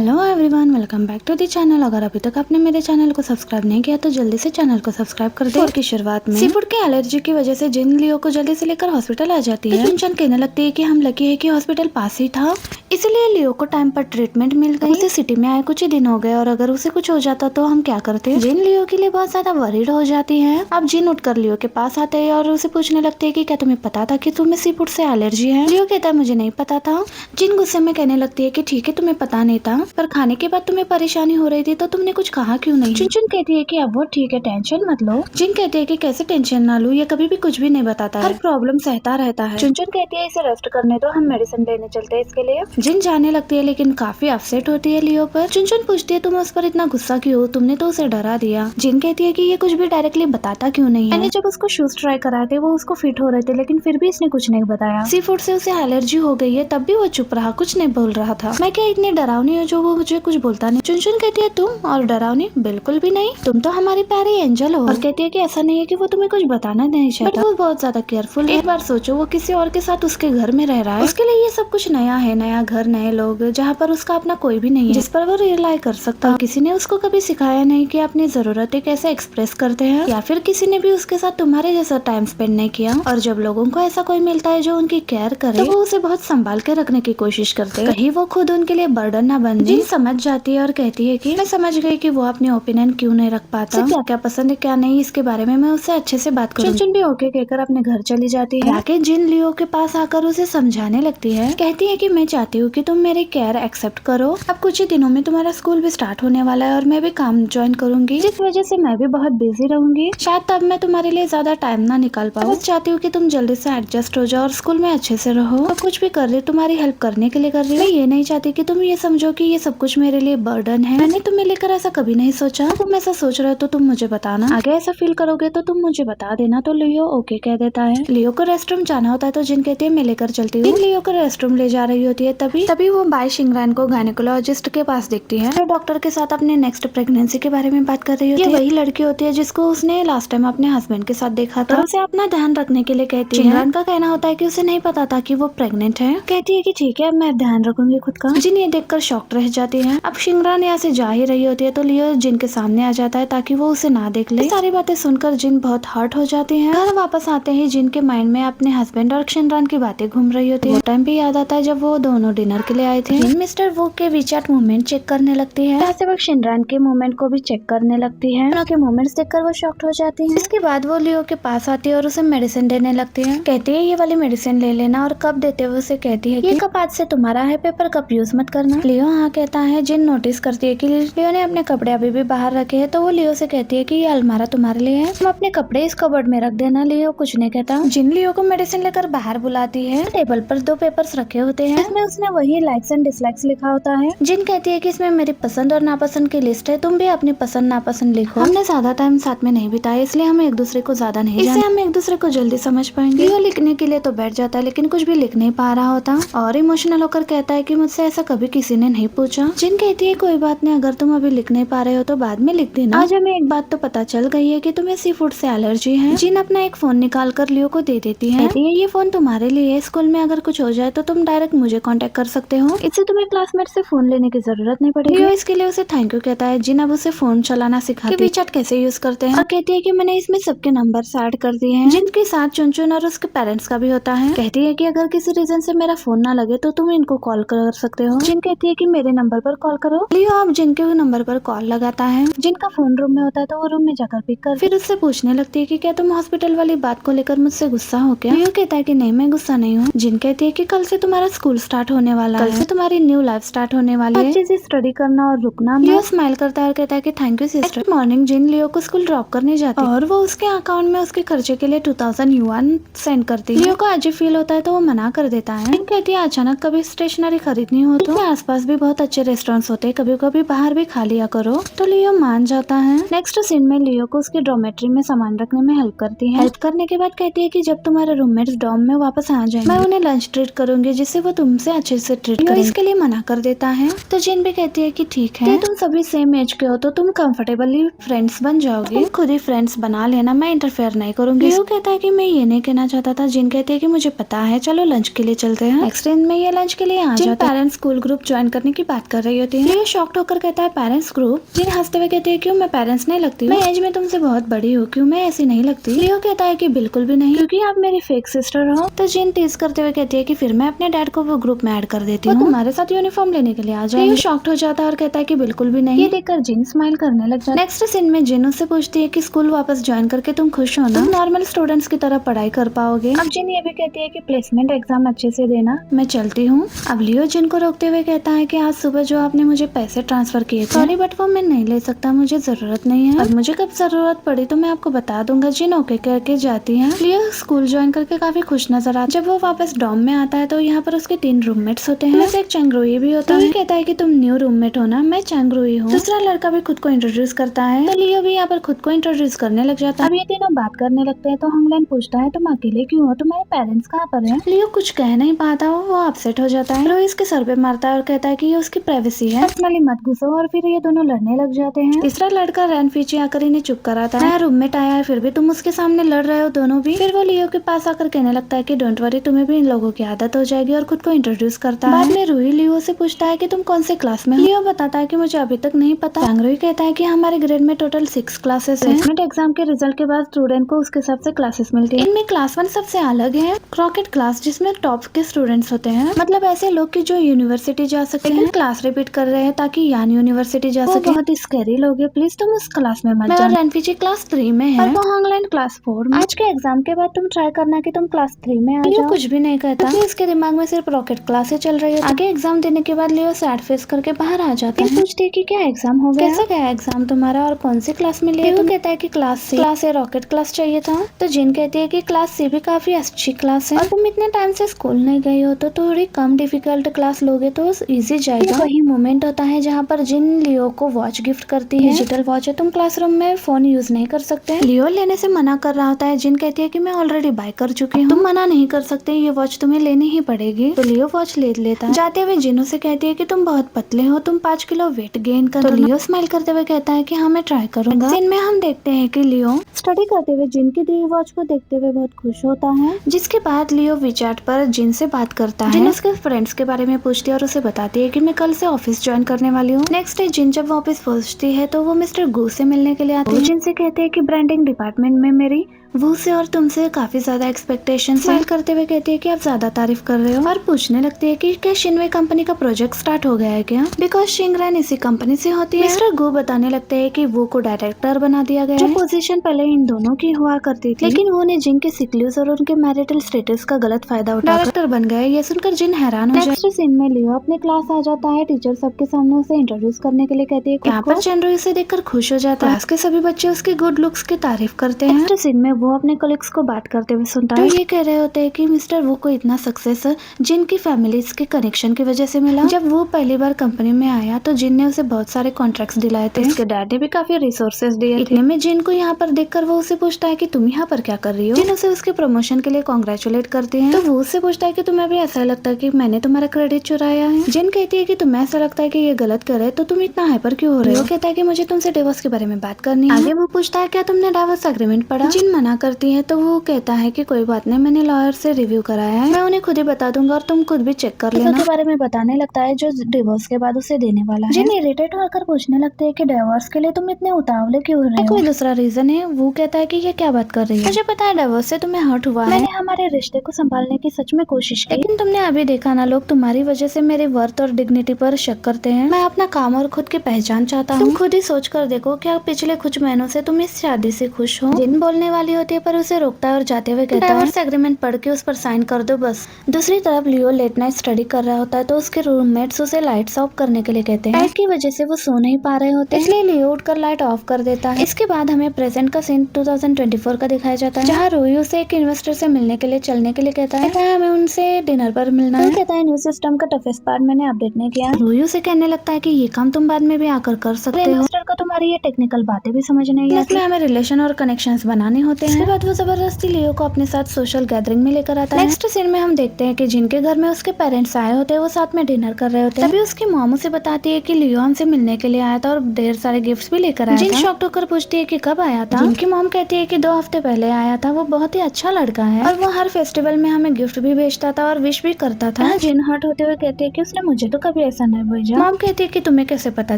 Hello everyone, welcome back to the channel. अगर अभी तक आपने मेरे चैनल को सब्सक्राइब नहीं किया तो जल्दी से चैनल को सब्सक्राइब कर दे। की शुरुआत में सी फूड की एलर्जी की वजह से जिन लियो को जल्दी से लेकर हॉस्पिटल आ जाती है, चुनचुन कहने लगती है कि हम लकी है कि हॉस्पिटल पास ही था, इसीलिए लियो को टाइम पर ट्रीटमेंट मिल गई। उसे सिटी में आए कुछ ही दिन हो गए और अगर उसे कुछ हो जाता तो हम क्या करते। जिन लियो के लिए बहुत ज्यादा वरीड हो जाती है। अब जिन उठकर लियो के पास आते हैं और उसे पूछने लगते हैं कि क्या तुम्हें पता था कि तुम्हें सी फूड से एलर्जी है। लियो कहता है मुझे नहीं पता था। जिन गुस्से में कहने लगती है कि ठीक है तुम्हें पता नहीं था, पर खाने के बाद तुम्हें परेशानी हो रही थी तो तुमने कुछ कहा क्यों नहीं। चुनचुन कहती है कि अब वो ठीक है, टेंशन मत लो। जिन कहती है कि कैसे टेंशन ना लूं, ये कभी भी कुछ भी नहीं बताता है, हर प्रॉब्लम सहता रहता है। चुनचुन कहती है इसे रेस्ट करने दो, हम मेडिसिन लेने चलते हैं इसके लिए। जिन जाने लगती है लेकिन काफी अपसेट होती है लियो पर। चुनचुन पूछती है तुम उस पर इतना गुस्सा क्यों हो, तुमने तो उसे डरा दिया। जिन कहती है कि ये कुछ भी डायरेक्टली बताता क्यों नहीं है। मैंने जब उसको शूज ट्राई कराए थे वो उसको फिट हो रहे थे लेकिन फिर भी इसने कुछ नहीं बताया। सी फूड से उसे एलर्जी हो गई है तब भी वो चुप रहा, कुछ नहीं बोल रहा था। मैं क्या इतनी डरावनी हूँ जो वो मुझे कुछ बोलता नहीं। चुनचुन कहती है तुम और डरावनी बिल्कुल भी नहीं, तुम तो हमारी प्यारी एंजल हो। और कहती है कि ऐसा नहीं है कि वो तुम्हें कुछ बताना नहीं चाहता, वो बहुत ज्यादा केयरफुल है। एक बार सोचो वो किसी और के साथ उसके घर में रह रहा है, उसके लिए ये सब कुछ नया है, नया घर, नए लोग, जहाँ पर उसका अपना कोई भी नहीं है जिस पर वो रिलाई कर सकता। और किसी ने उसको कभी सिखाया नहीं कि अपनी जरूरतें कैसे एक्सप्रेस करते हैं, या फिर किसी ने भी उसके साथ तुम्हारे जैसा टाइम स्पेंड नहीं किया। और जब लोगों को ऐसा कोई मिलता है जो उनकी केयर करे तो वो उसे बहुत संभाल के रखने की कोशिश करते हैं, कहीं वो खुद उनके लिए बर्डन ना बन जाए। समझ जाती है और कहती है कि मैं समझ गई कि वो अपने ओपिनियन क्यों नहीं रख पाता, क्या क्या पसंद है क्या नहीं, इसके बारे में मैं उससे अच्छे से बात करूँ। चुनचुन भी ओके कहकर अपने घर चली जाती है। आके जिन लियो के पास आकर उसे समझाने लगती है, कहती है कि मैं चाहती हूँ कि तुम मेरी केयर एक्सेप्ट करो। अब कुछ ही दिनों में तुम्हारा स्कूल भी स्टार्ट होने वाला है और मैं भी काम ज्वाइन करूंगी, जिस वजह से मैं भी बहुत बिजी रहूंगी। शायद तब मैं तुम्हारे लिए ज्यादा टाइम ना निकाल पाऊँ। बस चाहती हूँ कि तुम जल्दी से एडजस्ट हो जाओ और स्कूल में अच्छे से रहो। और कुछ भी कर रही तुम्हारी हेल्प करने के लिए कर रही हूँ। मैं ये नहीं चाहती कि तुम ये समझो कि ये सब कुछ मेरे लिए बर्डन है। मैंने तुम्हें लेकर ऐसा कभी नहीं सोचा। तुम ऐसा सोच रहे हो तो तुम मुझे बताना, आगे ऐसा फील करोगे तो तुम मुझे बता देना। तो लियो ओके कह देता है। लियो को रेस्टरूम जाना होता है तो जिन कहती है मैं लेकर चलती हूँ। लियो को रेस्टरूम ले जा रही होती है तभी वो बाय शिंगरान को गायनेकोलॉजिस्ट के पास देखती है, जो डॉक्टर के साथ अपने नेक्स्ट प्रेगनेंसी के बारे में बात कर रही होती है। वही लड़की होती है जिसको उसने लास्ट टाइम अपने हस्बैंड के साथ देखा था। उसे अपना ध्यान रखने के लिए कहती है। शिंगरान का कहना होता है कि उसे नहीं पता था कि वो प्रेग्नेंट है। कहती है कि ठीक है अब मैं ध्यान रखूंगी खुद का। जिन ये देखकर शॉक्ड रह जाती है। अब शिंगरान यहाँ से जा ही रही होती है तो लियो जिन के सामने आ जाता है ताकि वो उसे ना देख ले। सारी बातें सुनकर जिन बहुत हर्ट हो जाती है। घर वापस आते ही जिन के माइंड में अपने हस्बैंड और शिंगरान की बातें घूम रही होती है। वो टाइम भी याद आता है जब वो दोनों डिनर के लिए आए थे। जिन मिस्टर वो के वीचैट मूवमेंट चेक करने लगती है, ऐसे वो शिंगरान के मूवमेंट को भी चेक करने लगती है। दोनों के मूवमेंट्स देखकर वो शॉक्ड हो जाती है। इसके बाद वो लियो के पास आती है और उसे मेडिसिन देने लगती है। कहती है ये वाली मेडिसिन ले लेना, और कप देते हुए उसे कहती है ये कप आज से तुम्हारा है, पेपर कप यूज मत करना। लियो हाँ कहता है। जिन नोटिस करती है कि लियो ने अपने कपड़े अभी भी बाहर रखे हैं तो वो लियो से कहती है कि ये अलमारा तुम्हारे लिए है, तुम अपने कपड़े इस कबर्ड में रख देना। लियो कुछ नहीं कहता। जिन लियो को मेडिसिन लेकर बाहर बुलाती है। टेबल पर 2 पेपर्स रखे होते हैं, इसमें उसने वही लाइक्स एंड डिसलाइक्स लिखा होता है। जिन कहती है कि इसमें मेरी पसंद और नापसंद की लिस्ट है, तुम भी अपनी पसंद नापसंद लिखो। हमने ज्यादा टाइम साथ में नहीं बिताया इसलिए हम एक दूसरे को ज्यादा नहीं जानते, हम एक दूसरे को जल्दी समझ पाएंगे। लियो लिखने के लिए तो बैठ जाता है लेकिन कुछ भी लिख नहीं पा रहा होता और इमोशनल होकर कहता है कि मुझसे ऐसा कभी किसी ने नहीं पूछा। जिन कहती है कोई बात नहीं, अगर तुम अभी लिख नहीं पा रहे हो तो बाद में लिख देना। आज हमें एक बात तो पता चल गई है कि तुम्हें सी फूड से एलर्जी है। जिन अपना एक फोन निकाल कर लियो को दे देती है। कहती है ये फोन तुम्हारे लिए, स्कूल में अगर कुछ हो जाए तो तुम डायरेक्ट मुझे कांटेक्ट कर सकते हो, इससे तुम्हें क्लासमेट से फोन लेने की जरूरत नहीं पड़ेगी। लियो इसके लिए उसे थैंक यू कहता है। जिन अब उसे फोन चलाना सिखाती है, वीचैट कैसे यूज करते हैं, और कहती है कि मैंने इसमें सबके नंबर ऐड कर दिए हैं। जिनके साथ चुनचुन और उसके पेरेंट्स का भी होता है। कहती है कि अगर किसी रीजन से मेरा फोन ना लगे तो तुम इनको कॉल कर सकते हो। जिन कहती है कि मेरे नंबर पर कॉल करो। लियो अब जिनके नंबर पर कॉल लगाता है। जिनका फोन रूम में होता है तो वो रूम में जाकर पिक कर फिर उससे पूछने लगती है कि क्या तुम हॉस्पिटल वाली बात को लेकर मुझसे गुस्सा हो क्या। लियो कहता है कि नहीं मैं गुस्सा नहीं हूँ। जिन कहती है कि कल से तुम्हारा स्कूल स्टार्ट होने वाला है, कल से तुम्हारी न्यू लाइफ स्टार्ट होने वाली है, अच्छे से स्टडी करना और रुकना। लियो स्माइल करता है और कहता है कि थैंक यू सिस्टर। मॉर्निंग जिन लियो को स्कूल ड्रॉप करने जाती है और वो उसके अकाउंट में उसके खर्चे के लिए 2000 युआन सेंड करती है। लियो को अजीब फील होता है तो वो मना कर देता है। जिन कहती है अचानक कभी स्टेशनरी खरीदनी हो तो आसपास भी बहुत अच्छे रेस्टोरेंट्स होते हैं, कभी कभी बाहर भी खा लिया करो। तो लियो मान जाता है। नेक्स्ट सीन में लियो को उसके डॉर्मेट्री में सामान रखने में हेल्प करती है। हेल्प करने के बाद कहती है कि जब तुम्हारे रूममेट्स डॉर्म में वापस आ जाएंगे मैं उन्हें लंच ट्रीट करूंगी जिससे वो तुमसे अच्छे से ट्रीट करेंगे। इसके लिए मना कर देता है। तो जिन भी कहती है कि ठीक है तुम सभी सेम एज के हो तो तुम कंफर्टेबली फ्रेंड्स बन जाओगे, तुम खुद ही फ्रेंड्स बना लेना, मैं इंटरफेयर नहीं करूंगी। लियो कहता है कि मैं ये नहीं कहना चाहता था। जिन कहती है कि मुझे पता है, चलो लंच के लिए चलते हैं। नेक्स्ट दिन में ये लंच के लिए आ जाता है। पेरेंट्स स्कूल ग्रुप ज्वाइन करने की बात कर रही रही होती है। लियो शॉक्ड होकर कहता है पेरेंट्स ग्रुप। जिन हंसते हुए कहती है क्यों मैं पेरेंट्स नहीं लगती, मैं एज में तुमसे बहुत बड़ी हूँ, क्यों मैं ऐसी नहीं लगती। लियो कहता है कि बिल्कुल भी नहीं, क्योंकि आप मेरी फेक सिस्टर हो। तो जिन टीज करते हुए कहती है कि फिर मैं अपने डैड को वो ग्रुप में ऐड कर देती हूँ, तुम्हारे साथ यूनिफॉर्म लेने के लिए आ जाएंगे। लियो शॉक्ड हो जाता है और कहता है कि बिल्कुल भी नहीं। ये देखकर जिन स्माइल करने लग जाता है। नेक्स्ट सीन में जिन उससे पूछती है कि स्कूल वापस ज्वाइन करके तुम खुश हो ना, तुम नॉर्मल स्टूडेंट्स की तरह पढ़ाई कर पाओगे। अब जिन ये भी कहती है कि प्लेसमेंट एग्जाम अच्छे से देना, मैं चलती हूँ। अब लियो जिन को रोकते हुए कहता है कि आज सुबह जो आपने मुझे पैसे ट्रांसफर किए थे, सॉरी बट वो मैं नहीं ले सकता, मुझे जरूरत नहीं है। अब मुझे कब जरूरत पड़ी तो मैं आपको बता दूंगा। जिन ओके करके जाती है। लियो स्कूल ज्वाइन करके काफी खुश नजर आता है। जब वो वापस डॉर्म में आता है तो यहाँ पर उसके 3 रूममेट्स होते हैं, एक चैंगरोई भी होता है। कहता है कि तुम न्यू रूममेट हो ना, मैं चैंगरोई हूँ। दूसरा लड़का भी खुद को इंट्रोड्यूस करता है, तो लियो भी यहाँ पर खुद को इंट्रोड्यूस करने लग जाता है। अब ये तीनों बात करने लगते हैं तो हंगलेन पूछता है तुम अकेले क्यों हो, तुम्हारे पेरेंट्स कहाँ पर हैं? लियो कुछ कह नहीं पाता, वो अपसेट हो जाता है। रोई इसके सर पे मारता है और कहता है कि ये उसकी प्राइवेसी है, पर्सनली मत घुसो। और फिर ये दोनों लड़ने लग जाते हैं। तीसरा लड़का रैन पीछे आकर इन्हें चुप कराता है। नया रूममेट आया है फिर भी तुम उसके सामने लड़ रहे हो दोनों भी। फिर वो लियो के पास आकर कहने लगता है कि डोंट वरी, तुम्हें भी इन लोगों की आदत हो जाएगी, और खुद को इंट्रोड्यूस करता है। बाद में रूही लियो से पूछता है कि तुम कौन से क्लास में हो? लियो बताता है कि मुझे अभी तक नहीं पता। चैंगरोई कहता है कि हमारे ग्रेड में टोटल 6 क्लासेस हैं। प्लेसमेंट एग्जाम के रिजल्ट के बाद स्टूडेंट को उसके हिसाब से क्लासेस मिलती है। इनमें क्लास 1 सबसे अलग है, क्रॉकेट क्लास, जिसमें टॉप के स्टूडेंट्स होते हैं, मतलब ऐसे लोग की जो यूनिवर्सिटी जा सकते हैं। क्लास रिपीट कर रहे हैं ताकि यान यूनिवर्सिटी जा सके। बहुत ही स्कैरी लोग हैं, प्लीज तुम उस क्लास में मत जाना। रैनपीची क्लास 3 में है और वो हंगलैंड क्लास 4 में। आज के एग्जाम के बाद तुम ट्राई करना कि तुम क्लास 3 में आ जाओ। कुछ भी नहीं कहता, इसके दिमाग में सिर्फ रॉकेट क्लासेस चल रही है। आगे एग्जाम देने के बाद लियो सैड फेस करके बाहर आ जाता है। पूछती है कि क्या एग्जाम हो गया, कैसा गया एग्जाम तुम्हारा और कौन सी क्लास में लिया? तो कहता है कि क्लास ए रॉकेट क्लास चाहिए था। तो जिन कहती है कि क्लास सी भी काफी अच्छी क्लास है, और तुम इतने टाइम से स्कूल नहीं गई हो तो थोड़ी कम डिफिकल्ट क्लास लोगे तो इजी जाएगा। वही मोमेंट होता है जहाँ पर जिन लियो को वॉच गिफ्ट करती है। डिजिटल वॉच है, तुम क्लासरूम में फोन यूज नहीं कर सकते। लियो लेने से मना कर रहा होता है। जिन कहती है कि मैं ऑलरेडी बाय कर चुकी हूँ, तुम मना नहीं कर सकते, ये वॉच तुम्हें लेनी ही पड़ेगी। तो लियो वॉच ले लेता है। जाते हुए जिनो से कहती है कि तुम बहुत पतले हो, तुम 5 किलो वेट गेन कर। तो लियो स्माइल करते हुए कहता है कि हाँ मैं ट्राई करूंगा। सीन में हम देखते हैं कि लियो स्टडी करते हुए जिन की दी वॉच को देखते हुए बहुत खुश होता है। जिसके बाद लियो विचैट पर जिन से बात करता है। जिन उसके फ्रेंड्स के बारे में पूछती है और उसे बताती है कि मैं कल से ऑफिस ज्वाइन करने वाली हूँ। नेक्स्ट डे जिन जब वापस पहुंचती है तो वो मिस्टर गू से मिलने के लिए आती है। जिन से कहते हैं कि ब्रांडिंग डिपार्टमेंट में मेरी वो से और तुमसे काफी ज्यादा एक्सपेक्टेशन है। करते हुए कहती है कि आप ज्यादा तारीफ कर रहे हो, और पूछने लगती है कि क्या शिनवे कंपनी का प्रोजेक्ट स्टार्ट हो गया है क्या, बिकॉज शिंगरैन इसी कंपनी से होती है। मिस्टर गो बताने लगते हैं कि वो को डायरेक्टर बना दिया गया है, जो पोजीशन पहले इन दोनों की हुआ करती थी, लेकिन वो ने जिन के सिकल्यूज और उनके मैरिटल स्टेटस का गलत फायदा उठा डायरेक्टर बन गए। ये सुनकर जिन हैरान हो जाए। नेक्स्ट सीन में लियो अपने क्लास आ जाता है। टीचर सबके सामने उसे इंट्रोड्यूस करने के लिए कहती है। यहाँ पर चंद्रो इसे देखकर खुश हो जाता है। क्लास के सभी बच्चे उसके गुड लुक्स की तारीफ करते हैं। नेक्स्ट सीन में वो अपने कलीग्स को बात करते हुए सुनता है। तो ये कह रहे होते हैं कि मिस्टर वो को इतना सक्सेस जिन की फैमिलीज के कनेक्शन की वजह से मिला। जब वो पहली बार कंपनी में आया तो जिन ने उसे बहुत सारे कॉन्ट्रैक्ट्स दिलाए थे। इसके डैड ने भी काफी रिसोर्सेज दिए। इतने में जिन को यहाँ पर देखकर वो उसे पूछता है कि तुम यहाँ पर क्या कर रही हो। जिन उसे उसके प्रमोशन के लिए कॉन्ग्रेचुलेट करते हैं। तो वो उससे पूछता है कि तुम्हें भी ऐसा लगता है कि मैंने तुम्हारा क्रेडिट चुराया है। जिन कहती है कि तुम्हें ऐसा लगता है कि ये गलत करे तो तुम इतना हाइपर क्यों हो रहे हो। वो कहता है कि मुझे तुमसे डिवोर्स के बारे में बात करनी है। आगे वो पूछता है क्या तुमने डिवोर्स एग्रीमेंट पढ़ा। जिन मना करती है तो वो कहता है कि कोई बात नहीं, मैंने लॉयर से रिव्यू कराया है, मैं उन्हें खुद ही बता दूंगा और तुम खुद भी चेक कर लेना। के बारे में बताने लगता है जो डिवोर्स के बाद उसे देने वाला है। जिन इरिटेट होकर पूछने लगते हैं कि डिवोर्स के लिए तुम इतने उतावले क्यों हो रहे हो। कोई दूसरा रीजन है। वो कहता है कि ये क्या बात कर रही है, मुझे पता है डिवोर्स से तुम्हें हर्ट हुआ है, मैंने हमारे रिश्ते को संभालने की सच में कोशिश की, लेकिन तुमने अभी देखा ना, लोग तुम्हारी वजह से मेरे वर्थ और डिग्निटी पर शक करते हैं। मैं अपना काम और खुद की पहचान चाहता हूँ। तुम खुद ही सोच कर देखो, क्या पिछले कुछ महीनों से तुम इस शादी से खुश हो। जिन बोलने वाली होती है पर उसे रोकता है और जाते हुए कहता है डिवोर्स एग्रीमेंट पढ़ के उस पर साइन कर दो बस। दूसरी तरफ लियो लेट नाइट स्टडी कर रहा होता है तो उसके रूममेट्स उसे लाइट्स ऑफ करने के लिए कहते हैं। लाइट की वजह से वो सो नहीं पा रहे होते, इसलिए लियो उठकर लाइट ऑफ कर देता है। इसके बाद हमें प्रेजेंट का सीन 2024 का दिखाया जाता है, जहाँ रोई उसे एक इन्वेस्टर से मिलने के लिए चलने के लिए कहता है हमें उनसे डिनर पर मिलना है। कहता है न्यू सिस्टम का टफेस्ट पार्ट मैंने अपडेट नहीं किया। रोई उसे कहने लगता है कि ये काम तुम बाद में भी आकर कर सकते हो, इन्वेस्टर को तुम्हारी ये टेक्निकल बातें भी समझ नहीं आती, हमें रिलेशन और कनेक्शंस बनाने होते लगते हैं। उसके बाद वो जबरदस्ती लियो को अपने साथ सोशल गैदरिंग में लेकर आता है। नेक्स्ट सीन में हम देखते हैं कि जिनके घर में उसके पेरेंट्स आए होते हैं वो साथ में डिनर कर रहे होते हैं। तभी उसकी मॉम उसे बताती है कि लियो हमसे मिलने के लिए आया था और ढेर सारे गिफ्ट्स भी लेकर आया था। जिन शॉक्ड होकर पूछती है कि कब आया था। जिनकी मॉम कहती है कि 2 हफ्ते पहले आया था, वो बहुत ही अच्छा लड़का है और वो हर फेस्टिवल में हमें गिफ्ट भी भेजता था और विश भी करता था। जिन हर्ट होते हुए कहती है कि उसने मुझे तो कभी ऐसा नहीं भेजा। मॉम कहती है कि तुम्हें कैसे पता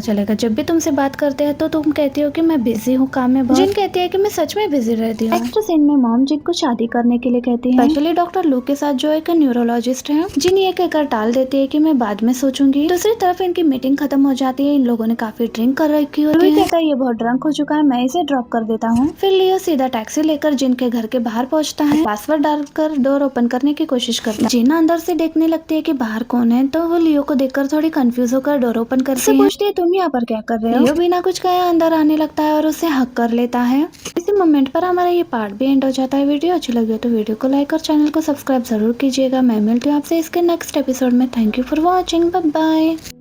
चलेगा, जब भी तुमसे बात करते हैं तो तुम कहती हो कि मैं बिजी हूँ काम में बहुत। जिन कहती है कि मैं सच में बिजी रहती हूँ। नेक्स्ट सीन में मॉम जिन को शादी करने के लिए कहती है, स्पेशली डॉक्टर लू के साथ जो एक न्यूरोलॉजिस्ट है। जिन ये कहकर टाल देती है कि मैं बाद में सोचूंगी। दूसरी तरफ इनकी मीटिंग खत्म हो जाती है। इन लोगों ने काफी ड्रिंक कर रखी होती है। कहता है ये बहुत ड्रंक हो चुका है, मैं इसे ड्रॉप कर देता हूँ। फिर लियो सीधा टैक्सी लेकर जिनके घर के बाहर पहुंचता है। पासवर्ड डालकर डोर ओपन करने की कोशिश करता है। जिन अंदर से देखने लगती है कि बाहर कौन है, तो वो लियो को देखकर थोड़ी कंफ्यूज होकर डोर ओपन करती है। पूछती है तुम यहाँ पर क्या कर रहे हो। लियो बिना कुछ कहे अंदर आने लगता है और उसे हक कर लेता है। इसी मोमेंट पर हमारा ये पार्ट भी एंड हो जाता है। वीडियो अच्छी लगी हो तो वीडियो को लाइक और चैनल को सब्सक्राइब जरूर कीजिएगा। मैं मिलती हूँ आपसे इसके नेक्स्ट एपिसोड में। Thank you for watching, bye bye.